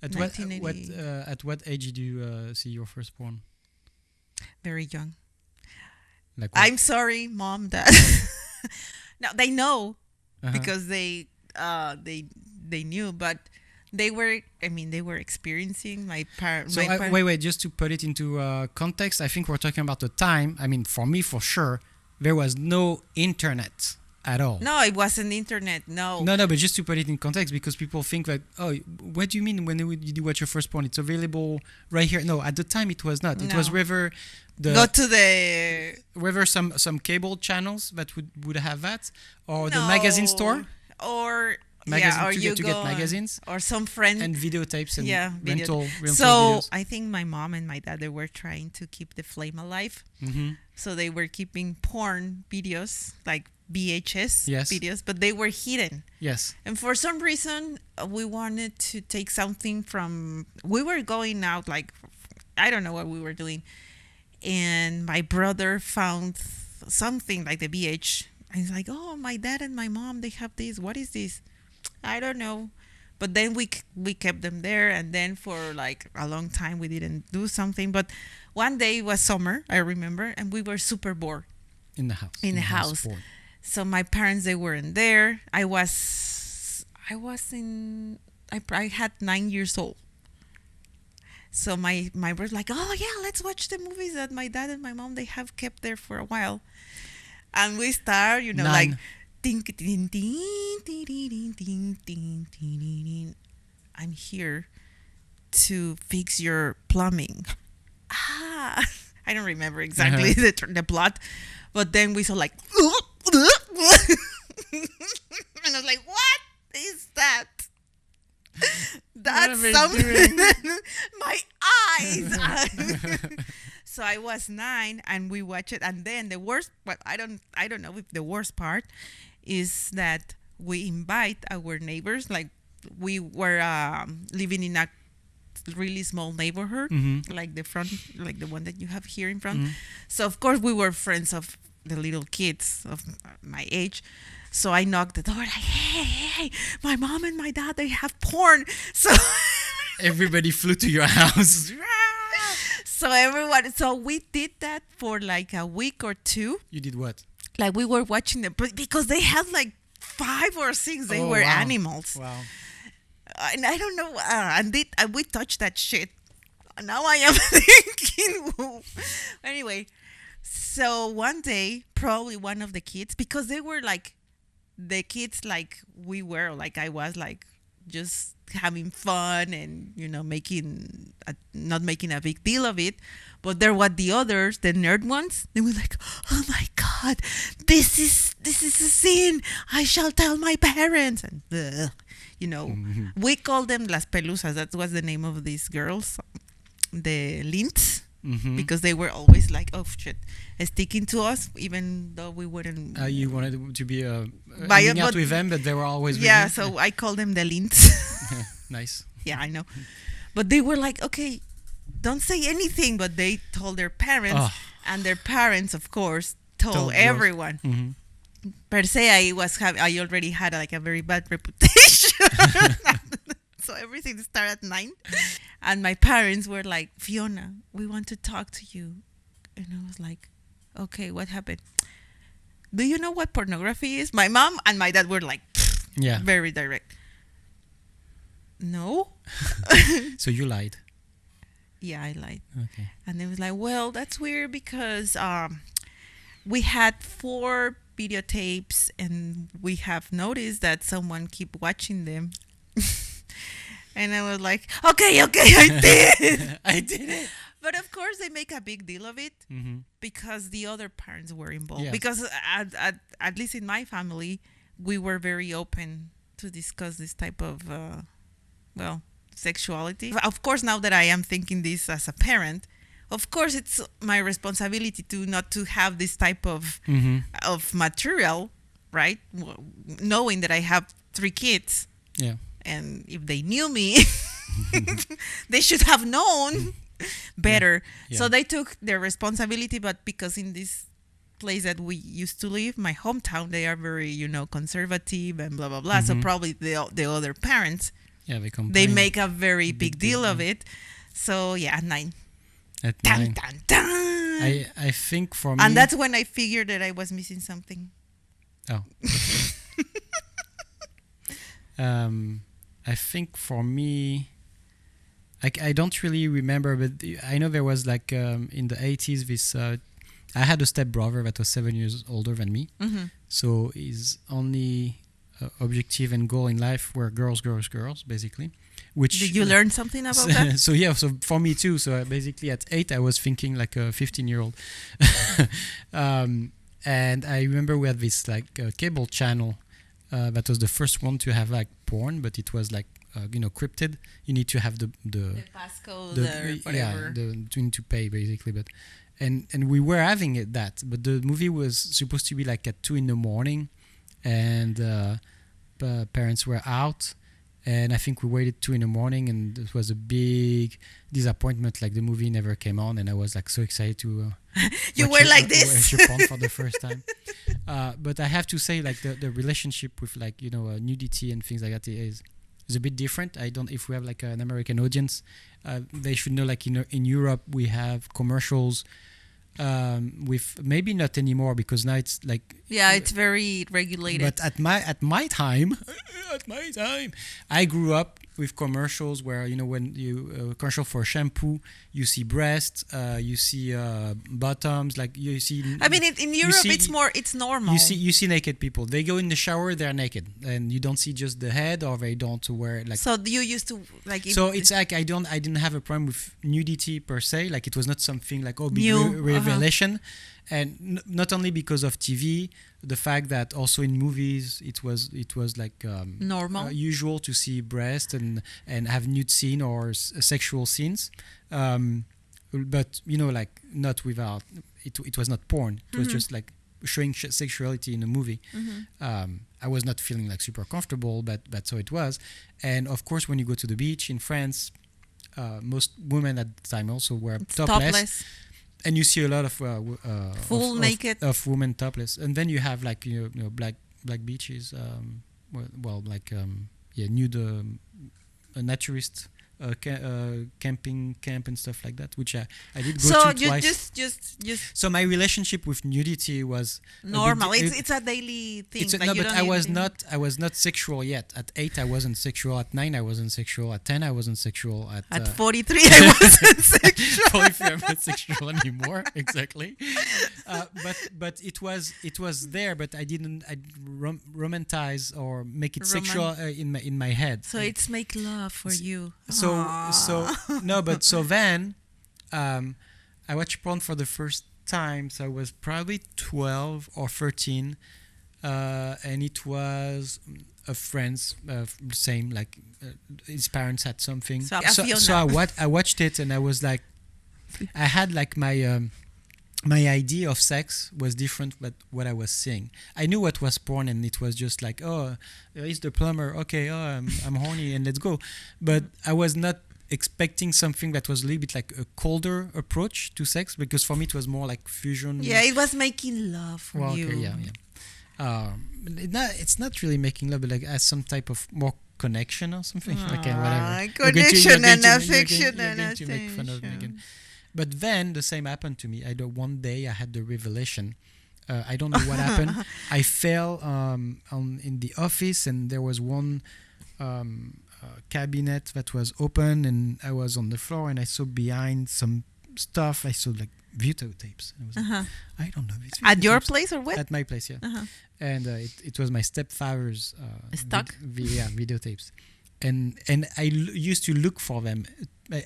At 1980. at what age did you see your first porn? Very young. Like what? I'm sorry, mom, dad. No, they know Uh-huh. because they knew, but they were. I mean, they were experiencing my parents. So wait, just to put it into context, I think we're talking about the time. I mean, for me, for sure, there was no internet at all. No, it wasn't internet. No. No, but just to put it in context, because people think like, oh, what do you mean when you watch your first porn? It's available right here. No, at the time it was not. It was No. whether Go to the whether some cable channels that would have that, or the no. magazine store, or magazine or to you get go magazines or some friend. and videotapes and Video. rental So videos. I think my mom and my dad, they were trying to keep the flame alive. Mm-hmm. So they were keeping porn videos, like VHS Yes. videos, but they were hidden. Yes. And for some reason, we wanted to take something from. We were going out, like, I don't know what we were doing. And my brother found something like the VH. And he's like, oh, my dad and my mom, they have this. What is this? I don't know. But then we kept them there. And then for like a long time, we didn't do something. But one day it was summer, I remember. And we were super bored In the house. in the house. porn. So my parents, they weren't there. I had 9 years old. So my brother's like, oh yeah, let's watch the movies that my dad and my mom, they have kept there for a while. And we start, like 9. ding ding ding ding ding ding ding ding ding ding. I'm here to fix your plumbing. Ah, I don't remember exactly the plot, but then we saw like, and I was like, what is that? That's What are something. they doing? My eyes. So I was 9, and we watched it. And then the worst, well, I don't know if the worst part is that we invite our neighbors. Like, we were living in a really small neighborhood, Mm-hmm. like the front, like the one that you have here in front. Mhm. So of course we were friends of the little kids of my age. So I knocked the door, like, hey, my mom and my dad, they have porn. So Everybody flew to your house. so we did that for like a week or two. You did what? Like, we were watching them, but because they had like 5 or 6, they Oh, were wow. animals. Wow. And I don't know, and we touched that shit. Now I am thinking. Anyway, so one day, probably one of the kids, because they were like the kids, like we were, like I was, like just having fun and not making a big deal of it. But there were the others, the nerd ones. They were like, "Oh my god, this is a sin. I shall tell my parents." And we call them las pelusas. That was the name of these girls, the lints, Mm-hmm. because they were always like, oh shit, sticking to us, even though we wouldn't. You wanted to be By- hanging out but- with them, but they were always with Yeah, you? so I call them the lints. Nice. Yeah, I know. But they were like, okay, don't say anything. But they told their parents, Oh. and their parents, of course, told Told yours. everyone. Mm-hmm. Per se, I already had like a very bad reputation. So everything started at 9. And my parents were like, Fiona, we want to talk to you. And I was like, okay, what happened? Do you know what pornography is? My mom and my dad were like, Yeah. very direct. No. So you lied. Yeah, I lied. Okay. And they was like, well, that's weird because we had 4 videotapes and we have noticed that someone keep watching them. And I was like, okay, I did. I did it. But of course, they make a big deal of it Mm-hmm. because the other parents were involved. Yes. Because at least in my family, we were very open to discuss this type of, sexuality. Of course, now that I am thinking this as a parent, of course, it's my responsibility not to have this type of Mm-hmm. of material, right? Knowing that I have 3 kids, Yeah. and if they knew me, they should have known better. Yeah. So they took their responsibility, but because in this place that we used to live, my hometown, they are very, conservative and blah, blah, blah. So Mhm. probably the other parents Yeah, they They complain. make a very big Big deal deal, of yeah. it. So yeah, 9. At Dun, 9. dun, dun. I think for me. And that's when I figured that I was missing something. Oh. I think for me, I don't really remember, but I know there was like in the 80s this. I had a stepbrother that was 7 years older than me, Mm-hmm. so his only objective and goal in life were girls, girls, girls, basically. Which Did you learn something about that? so yeah, so for me too. So basically, at 8, I was thinking like a 15-year-old. And I remember we had this like cable channel that was the first one to have like porn, but it was like crypted. You need to have the passcode the or whatever. you need to pay basically, but and we were having it that, but the movie was supposed to be like at 2 in the morning, and parents were out, and I think we waited 2 in the morning, and it was a big disappointment. Like the movie never came on, and I was like so excited to. You watch were it- like watch this. your porn for the first time. But I have to say, like the relationship with like nudity and things like that is a bit different. I don't. If we have like an American audience, they should know like in Europe we have commercials. With maybe not anymore because now it's like Yeah, it's very regulated. but at my time I grew up with commercials where when you commercial for shampoo, you see breasts, you see bottoms, like you see. I mean, in Europe, see- it's normal. you see naked people. They go in the shower, they're naked, and you don't see just the head, or they don't wear like. So you used to like. So it's like I didn't have a problem with nudity per se. Like it was not something like big New, revelation, and not only because of TV, the fact that also in movies it was like normal. usual to see breast and have nude scene or sexual scenes, but like not without it was not porn. It was just like showing sexuality in a movie. I was not feeling like super comfortable, but so it was. And of course, when you go to the beach in France, most women at the time also were topless. And you see a lot of Full naked of women topless, and then you have like black beaches, like nude naturist camping camp and stuff like that, which I did go So to you twice. just So my relationship with nudity was normal. big It's a daily thing. it's like no, you but don't I was not sexual yet. At 8, I wasn't sexual. At 9, I wasn't sexual. At 10, I wasn't sexual. At 43, I wasn't sexual. 43, I'm not sexual anymore. Exactly. But it was there. But I didn't romanticize or make it sexual in my head. So it's make love for you. So no, but so then I watched porn for the first time. So I was probably 12 or 13, and it was a friend's same like his parents had something. So I watched it, and I was like, I had like my idea of sex was different but what I was seeing. I knew what was porn, and it was just like, he's the plumber, okay, I'm horny and let's go. But I was not expecting something that was a little bit like a colder approach to sex, because for me it was more like fusion. Yeah, it was making love for Well, you. okay, yeah. It's not really making love, but like as some type of more connection or something. Okay, whatever. Connection and You're affection going and to make fun of me again. attention. But then the same happened to me. One day I had the revelation. I don't know what happened. I fell in the office, and there was one cabinet that was open, and I was on the floor, and I saw behind some stuff. I saw like videotapes. I was like, I don't know. At your place or what? At my place, yeah. And it was my stepfather's Stock? videotapes, and I used to look for them.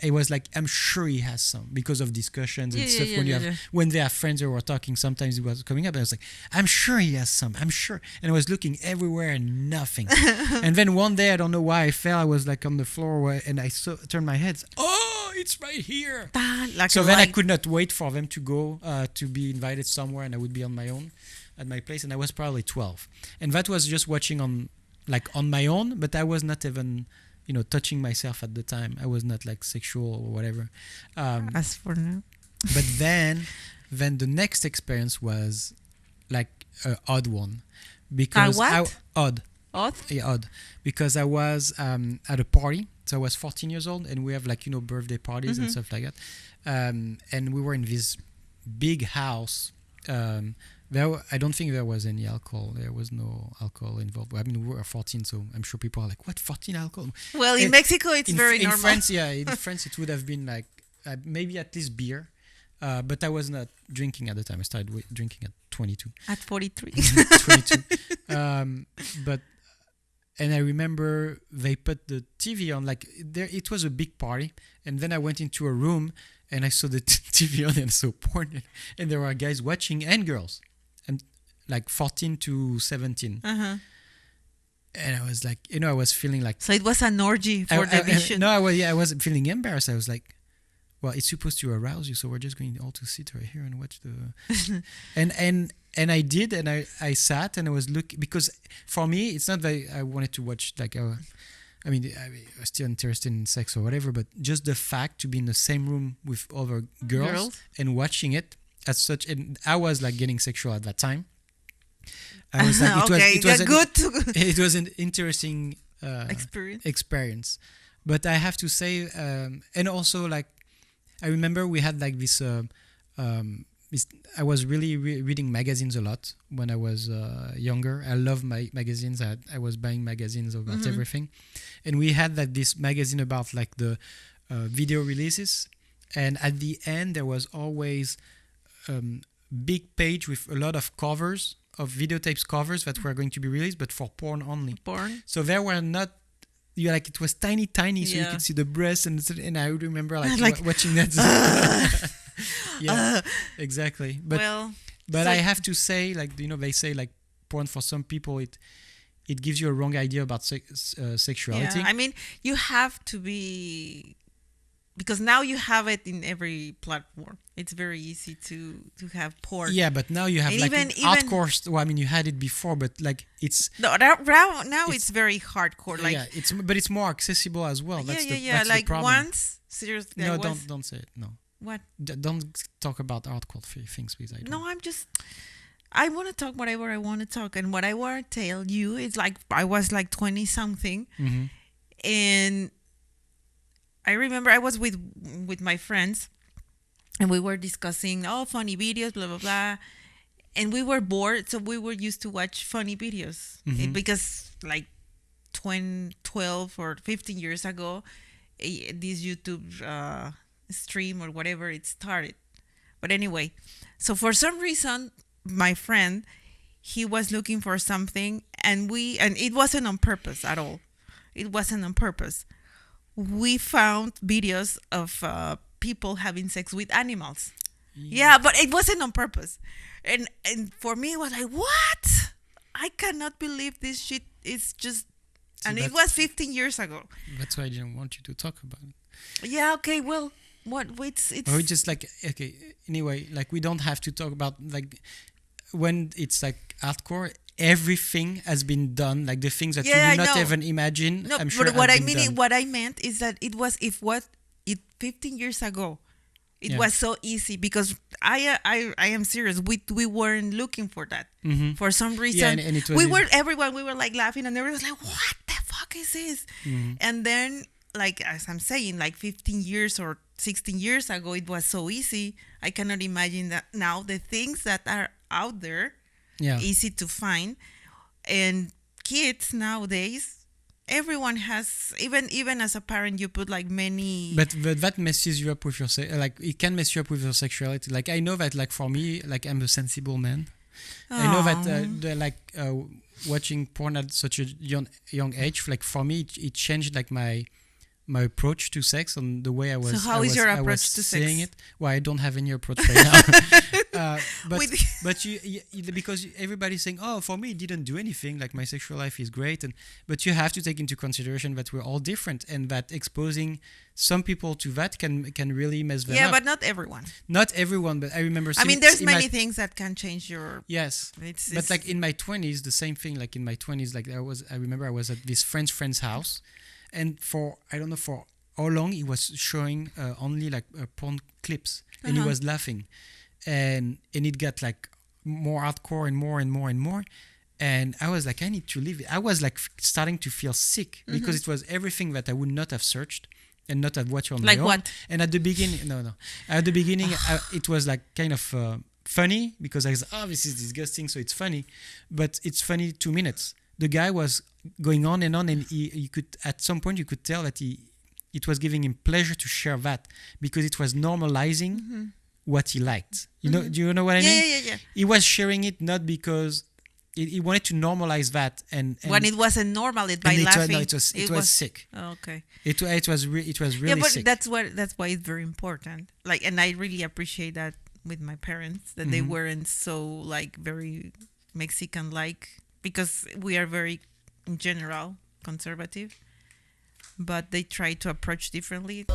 I was like, I'm sure he has some, because of discussions and stuff. When they have friends who were talking, sometimes it was coming up. And I was like, I'm sure he has some. I'm sure. And I was looking everywhere and nothing. And then one day, I don't know why I fell. I was like on the floor, and I turned my head. Oh, it's right here. So then I could not wait for them to go to be invited somewhere, and I would be on my own at my place. And I was probably 12, and that was just watching on my own. But I was not even touching myself at the time. I was not like sexual or whatever. As for now. But then the next experience was like an odd one, because what? odd. Odd? Yeah, odd. Because I was at a party. So I was 14 years old, and we have like, birthday parties and stuff like that. And we were in this big house. I don't think there was any alcohol. There was no alcohol involved. I mean, we were 14, so I'm sure people are like, "What, 14 alcohol?" Well, in Mexico, it's very normal. In France, in France, it would have been like maybe at least beer. But I was not drinking at the time. I started drinking at 22. At 43. 22. And I remember they put the TV on, like there. It was a big party, and then I went into a room and I saw the TV on and I saw porn, and there were guys watching and girls, and like 14 to 17. Uh-huh. And I was like, I was feeling like. So it was an orgy for the vision. I was feeling embarrassed. I was like, well, it's supposed to arouse you, so we're just going all to sit right here and watch the. And I did, and I sat and I was looking, because for me it's not that I wanted to watch like I was still interested in sex or whatever, but just the fact to be in the same room with other girls and watching it as such, and I was like getting sexual at that time. I was like, it was an interesting experience, but I have to say, and also like I remember we had like this. I was really reading magazines a lot when I was younger. I love my magazines. I was buying magazines about everything, and we had this magazine about like the video releases, and at the end there was always big page with a lot of covers of videotapes covers that were going to be released, but for porn only. Porn. So there were not. It was tiny, so you could see the breasts, and I remember watching that. Exactly. But I have to say, like, they say like porn, for some people it gives you a wrong idea about sexuality. Yeah, I mean, you have to be, because now you have it in every platform. It's very easy to have porn. Yeah, but now you have and like hardcore. Well, I mean, you had it before, but like it's now it's very hardcore. Like but it's more accessible as well. That's that's like the problem. once, seriously. No, don't say it. No. What? Don't talk about hardcore things, please. I want to talk whatever I want to talk, and what I want to tell you is like I was like 20 something, and I remember I was with my friends, and we were discussing funny videos, blah blah blah, and we were bored, so we were used to watch funny videos because like 12 or 15 years ago, this YouTube stream or whatever it started. But anyway, so for some reason my friend, he was looking for something, and it wasn't on purpose at all. It wasn't on purpose. We found videos of people having sex with animals. Yeah, but it wasn't on purpose. And for me it was like, what? I cannot believe this shit is just. And it was 15 years ago. That's why I didn't want you to talk about it. Yeah, okay, well, what it's or just like, okay, anyway, like we don't have to talk about like when it's like hardcore, everything has been done, like the things that you would not even imagine. No, I'm sure. But what I meant is that it was 15 years ago. It was so easy, because I am serious. We weren't looking for that for some reason. Yeah, and it was everyone we were like laughing, and everyone was like, "What the fuck is this?" And then, like as I'm saying, like 15 years or 16 years ago, it was so easy. I cannot imagine that now. The things that are out there, easy to find, and kids nowadays. Everyone has, even as a parent, you put like many. But that messes you up with your it can mess you up with your sexuality. Like I know that, like for me, like I'm a sensible man. I know that watching porn at such a young age, like for me, it changed like my approach to sex and the way I was. So how is your approach to sex? It. Well, I don't have any approach right now. But you because everybody's saying, oh, for me it didn't do anything. Like my sexual life is great, but you have to take into consideration that we're all different, and that exposing some people to that can really mess them up. Yeah, but not everyone. Not everyone, but I remember. There's many things that can change your. Yes, but like in my 20s, the same thing. Like in my 20s, like I remember I was at this friend's house. And for I don't know for how long he was showing only like porn clips, and he was laughing, and it got like more hardcore and more and more and more, And I was like, I need to leave it. I was like starting to feel sick because it was everything that I would not have searched and not have watched on my Like own. what? And at the beginning, no. At the beginning, it was like kind of funny because I was, oh, this is disgusting, so it's funny. But it's funny 2 minutes. The guy was going on, and you could, at some point, you could tell that it was giving him pleasure to share that because it was normalizing what he liked. You know, do you know what I mean? Yeah. He was sharing it not because he wanted to normalize that, and When it wasn't normal, by laughing. it was sick. Oh, okay. It was really Yeah, but sick. that's why it's very important. Like, and I really appreciate that with my parents that they weren't so like very Mexican like, because we are very in general conservative, but they try to approach differently.